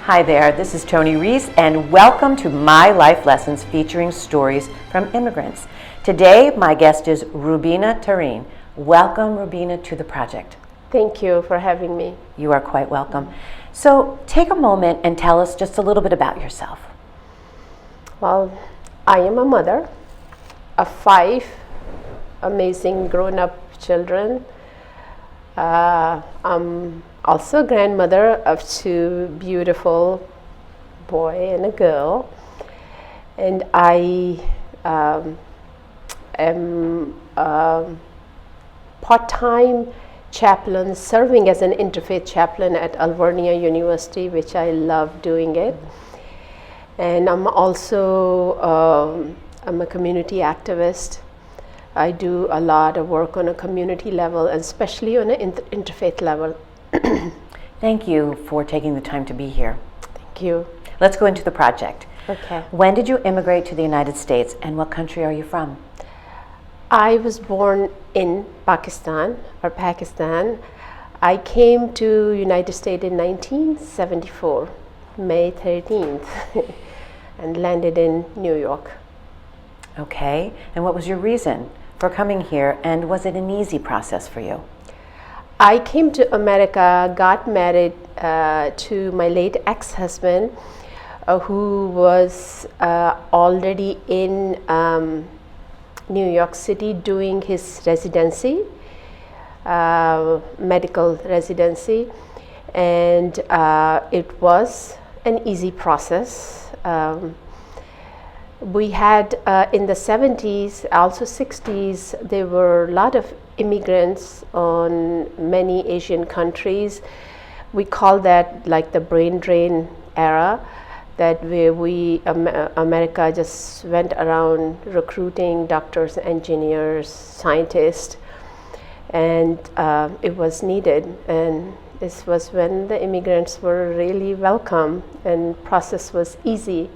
Hi there, this is Tony Reese, and welcome to My Life Lessons featuring stories from immigrants. Today, my guest is Rubina Tareen. Welcome, Rubina, to the project. Thank you for having me. You are quite welcome. So, take a moment and tell us just a little bit about yourself. Well, I am a mother of 5 amazing grown-up children. I'm also a grandmother of 2 beautiful boy and a girl, and I am a part-time chaplain serving as an interfaith chaplain at Alvernia University, which I love doing it. And I'm also I'm a community activist. I do a lot of work on a community level, and especially on an interfaith level. Thank you for taking the time to be here. Thank you. Let's go into the project. Okay. When did you immigrate to the United States, and what country are you from? I was born in Pakistan. I came to United States in 1974, May 13th, and landed in New York. Okay, and what was your reason for coming here, and was it an easy process for you? I came to America, got married to my late ex-husband, who was already in New York City doing his residency, medical residency, and it was an easy process. We had in the 70s, also 60s, there were a lot of immigrants on many Asian countries. We call that like the brain drain era, that where America just went around recruiting doctors, engineers, scientists, and it was needed. And this was when the immigrants were really welcome and process was easy.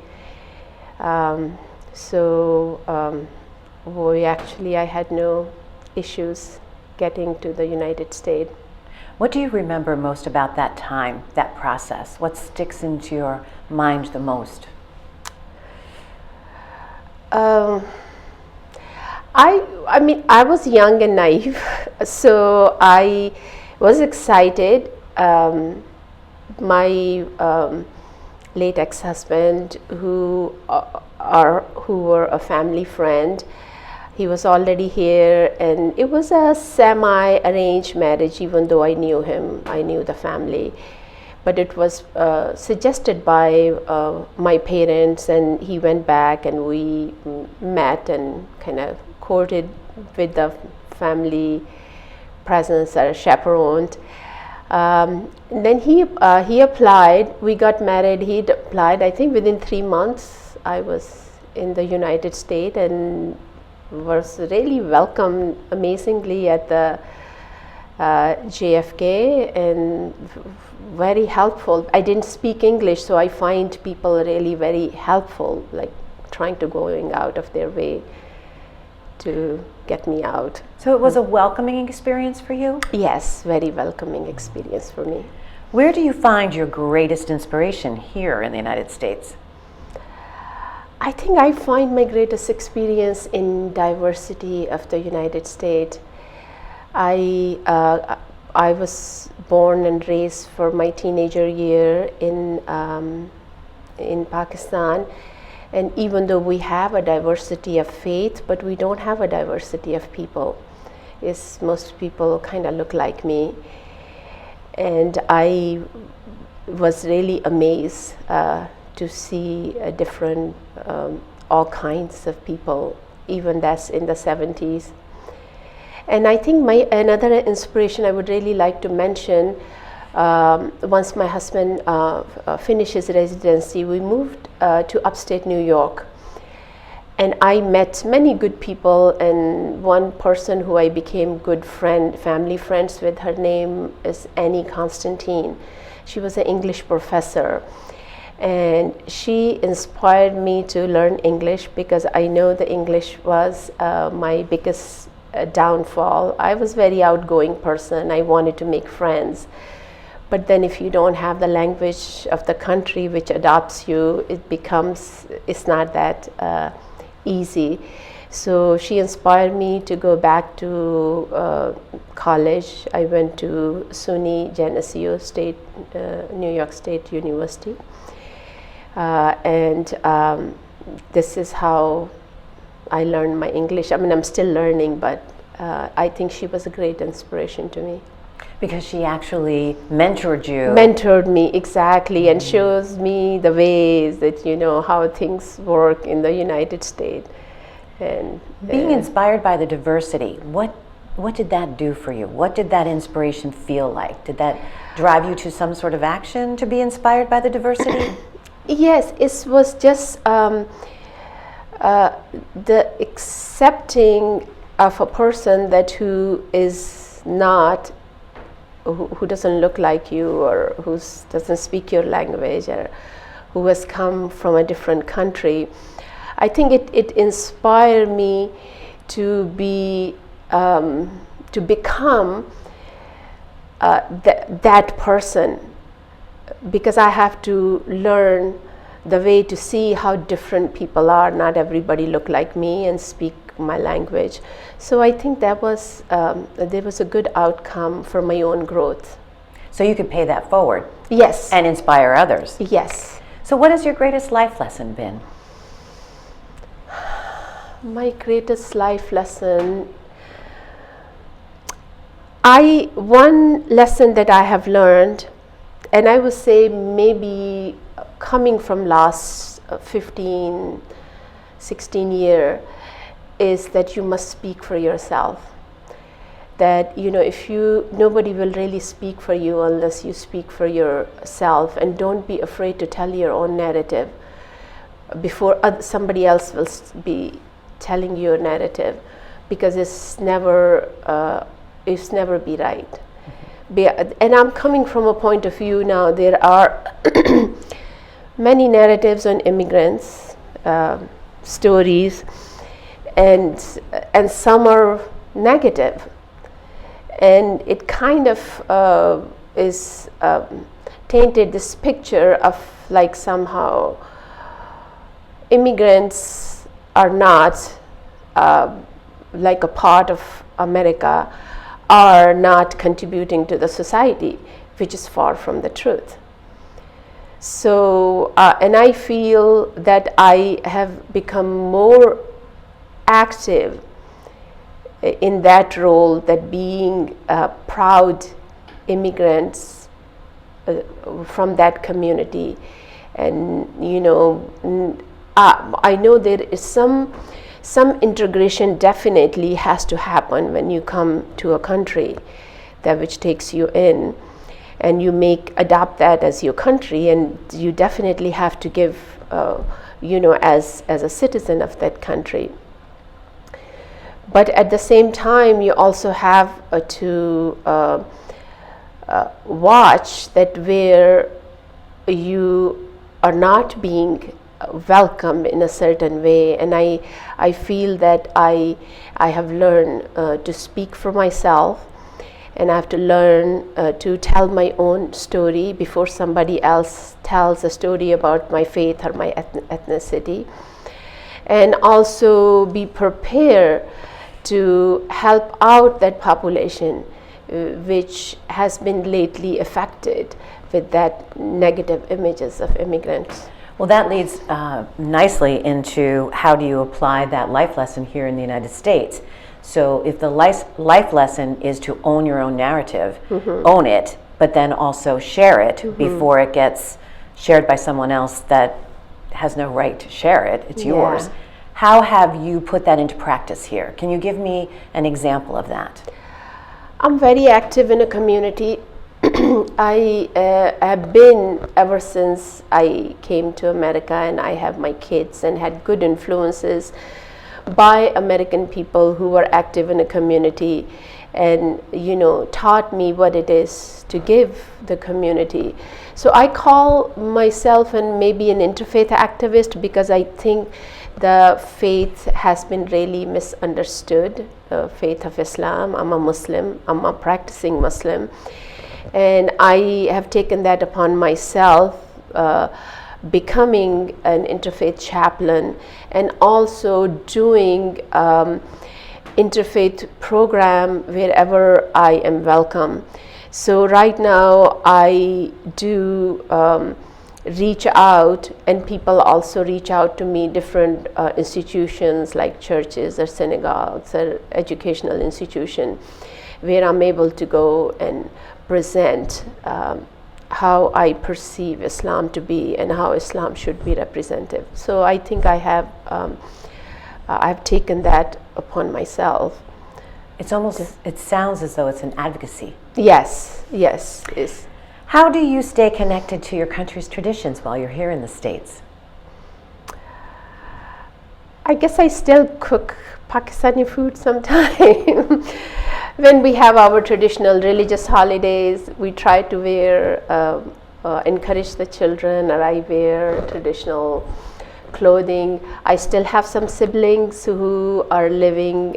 I had no issues getting to the United States. What do you remember most about that time, that process? What sticks into your mind the most? I mean, I was young and naive, so I was excited. My late ex-husband, who were a family friend, he was already here, and it was a semi-arranged marriage, even though I knew him, I knew the family. But it was suggested by my parents, and he went back and we met and kind of courted with the family presence or chaperoned. Then he applied, we got married, he applied. I think within 3 months I was in the United States and was really welcomed amazingly at the JFK, and very helpful. I didn't speak English, so I find people really very helpful, like trying to going out of their way to get me out. So it was a welcoming experience for you? Yes, very welcoming experience for me. Where do you find your greatest inspiration here in the United States? I think I find my greatest experience in diversity of the United States. I was born and raised for my teenager year in Pakistan, and even though we have a diversity of faith, but we don't have a diversity of people. Most people kind of look like me, and I was really amazed to see different, all kinds of people, even that's in the 70s. And I think another inspiration I would really like to mention, once my husband finished his residency, we moved to upstate New York. And I met many good people, and one person who I became family friends with, her name is Annie Constantine. She was an English professor. And she inspired me to learn English, because I know the English was my biggest downfall. I was a very outgoing person. I wanted to make friends. But then if you don't have the language of the country which adopts you, it's not that easy. So she inspired me to go back to college. I went to SUNY Geneseo State, New York State University. And this is how I learned my English. I mean, I'm still learning, but I think she was a great inspiration to me. Because she actually mentored you. Mentored me, exactly, and shows me the ways that, how things work in the United States. And being inspired by the diversity, what did that do for you? What did that inspiration feel like? Did that drive you to some sort of action to be inspired by the diversity? Yes, it was just the accepting of a person who is not, who doesn't look like you, or who doesn't speak your language, or who has come from a different country. I think it inspired me to become that person, because I have to learn the way to see how different people are. Not everybody look like me and speak my language. So I think there was a good outcome for my own growth. So you could pay that forward. Yes. And inspire others. Yes. So what has your greatest life lesson been? My greatest life lesson, one lesson that I have learned, and I would say maybe coming from last 15, 16 years, is that you must speak for yourself. That, nobody will really speak for you unless you speak for yourself, and don't be afraid to tell your own narrative before somebody else will be telling your narrative, because it's never be right. And I'm coming from a point of view now, there are many narratives on immigrants, stories, and some are negative, and it kind of is tainted this picture of like somehow immigrants are not like a part of America, are not contributing to the society, which is far from the truth. So, and I feel that I have become more active in that role, that being proud immigrants from that community. And I know there is some integration definitely has to happen when you come to a country that which takes you in, and you adopt that as your country, and you definitely have to give as a citizen of that country. But at the same time, you also have to watch that where you are not being welcome in a certain way. And I feel that I have learned to speak for myself, and I have to learn to tell my own story before somebody else tells a story about my faith or my ethnicity, and also be prepared to help out that population which has been lately affected with that negative images of immigrants. Well, that leads nicely into how do you apply that life lesson here in the United States. So if the life lesson is to own your own narrative, own it, but then also share it before it gets shared by someone else that has no right to share it, it's yours. How have you put that into practice here? Can you give me an example of that? I'm very active in a community. I have been ever since I came to America, and I have my kids, and had good influences by American people who were active in a community, and taught me what it is to give the community. So I call myself maybe an interfaith activist, because I think the faith has been really misunderstood, the faith of Islam. I'm a Muslim, I'm a practicing Muslim, And I have taken that upon myself, becoming an interfaith chaplain and also doing interfaith program wherever I am welcome. So right now I do reach out, and people also reach out to me, different institutions like churches or synagogues or educational institution, where I'm able to go and present how I perceive Islam to be and how Islam should be represented. So I think I have I've taken that upon myself. It's almost, it sounds as though it's an advocacy. Yes, yes. It's, how do you stay connected to your country's traditions while you're here in the States? I guess I still cook Pakistani food sometimes. When we have our traditional religious holidays, we try to wear, encourage the children, or I wear traditional clothing. I still have some siblings who are living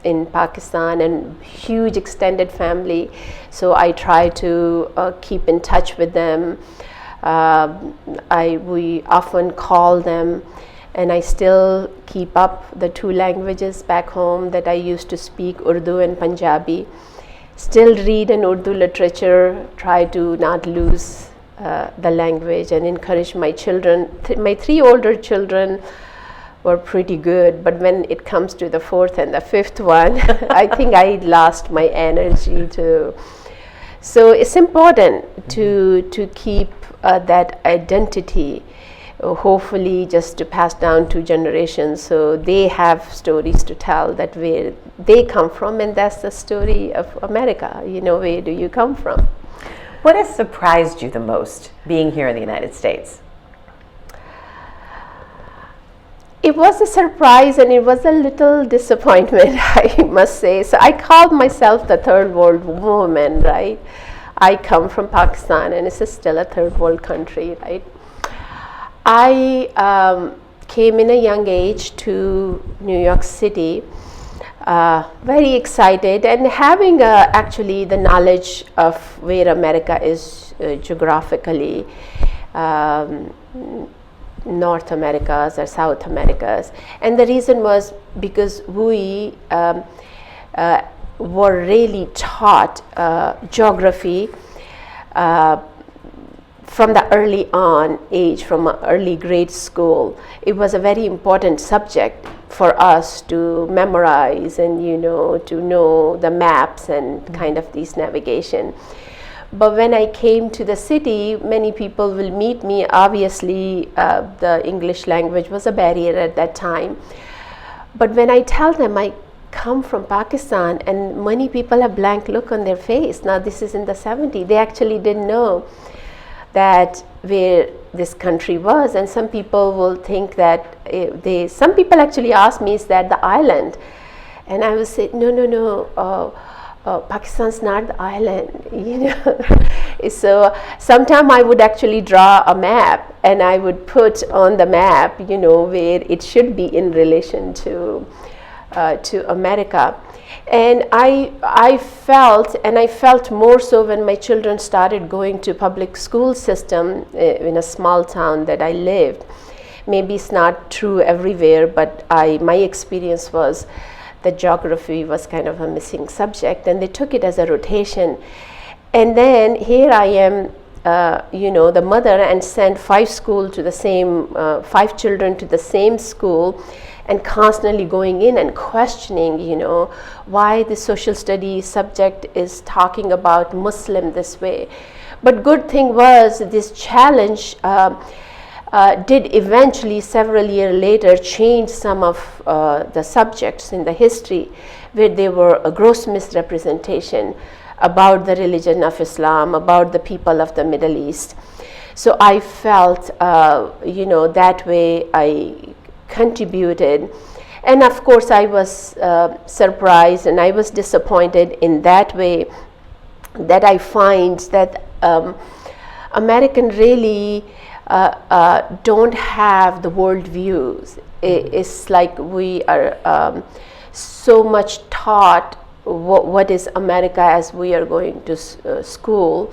in Pakistan, and huge extended family, so I try to keep in touch with them. We often call them, and I still keep up the two languages back home that I used to speak, Urdu and Punjabi. Still read in Urdu literature, try to not lose the language, and encourage my children. My three older children were pretty good, but when it comes to the fourth and the fifth one, I think I lost my energy to. So it's important to keep that identity, hopefully just to pass down to generations, so they have stories to tell, that where they come from, and that's the story of America. You know, where do you come from? What has surprised you the most being here in the United States? It was a surprise, and it was a little disappointment, I must say. So I called myself the third world woman, right? I come from Pakistan, and it's still a third world country, right? I came in a young age to New York City, very excited, and having actually the knowledge of where America is geographically, North Americas or South Americas. And the reason was because we were really taught geography from the early on age, from early grade school. It was a very important subject for us to memorize, and to know the maps and kind of these navigation. But when I came to the city, many people will meet me. Obviously, the English language was a barrier at that time. But when I tell them I come from Pakistan, and many people have blank look on their face. Now this is in the 70s. They actually didn't know that where this country was, and some people will think that some people actually ask me, is that the island? And I will say, no, Pakistan's not the island, So sometime I would actually draw a map, and I would put on the map, where it should be in relation to America. And I felt more so when my children started going to public school system in a small town that I lived. Maybe it's not true everywhere, but my experience was that geography was kind of a missing subject, and they took it as a rotation. And then here I am, the mother, and sent 5 children to the same school, and constantly going in and questioning, why the social studies subject is talking about Muslim this way. But good thing was, this challenge did eventually, several years later, change some of the subjects in the history, where there were a gross misrepresentation about the religion of Islam, about the people of the Middle East. So I felt, that way I contributed. And of course I was surprised, and I was disappointed in that way, that I find that American really don't have the world views. It's like we are so much taught what is America as we are going to school,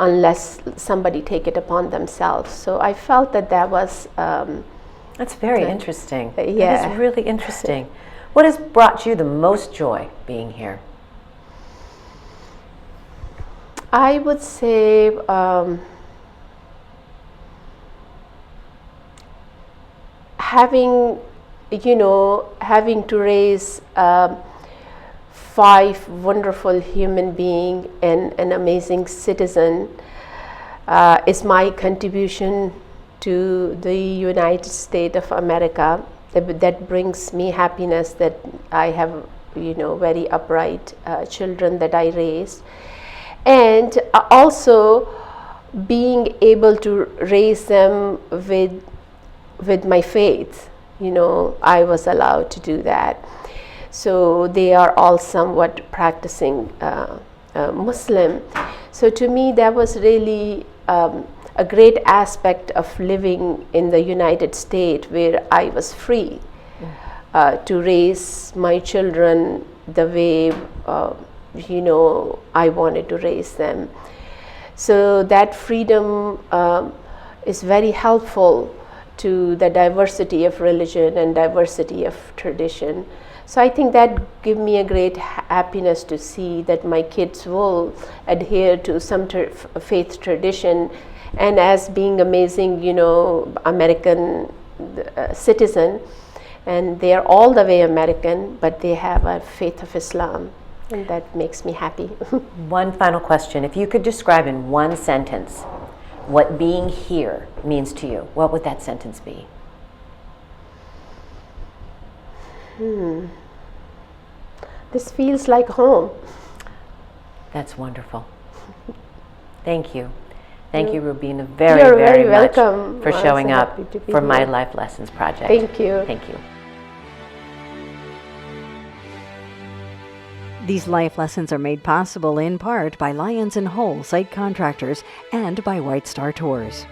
unless somebody take it upon themselves. So I felt that was that's very interesting. Yeah. That is really interesting. What has brought you the most joy being here? I would say having to raise 5 wonderful human being and an amazing citizen is my contribution to the United States of America. That brings me happiness, that I have very upright children that I raised, and also being able to raise them with my faith. I was allowed to do that. So they are all somewhat practicing Muslim. So to me, that was really a great aspect of living in the United States, where I was free to raise my children the way I wanted to raise them. So that freedom is very helpful to the diversity of religion and diversity of tradition. So I think that gives me a great happiness to see that my kids will adhere to some faith tradition, and as being amazing, American citizen, and they are all the way American, but they have a faith of Islam, and that makes me happy. One final question. If you could describe in one sentence what being here means to you, what would that sentence be? This feels like home. That's wonderful. Thank you. Thank you, Rubina, You're very much welcome. for showing up for here. My Life Lessons project. Thank you. Thank you. These life lessons are made possible in part by Lyons & Hole Site Contractors and by White Star Tours.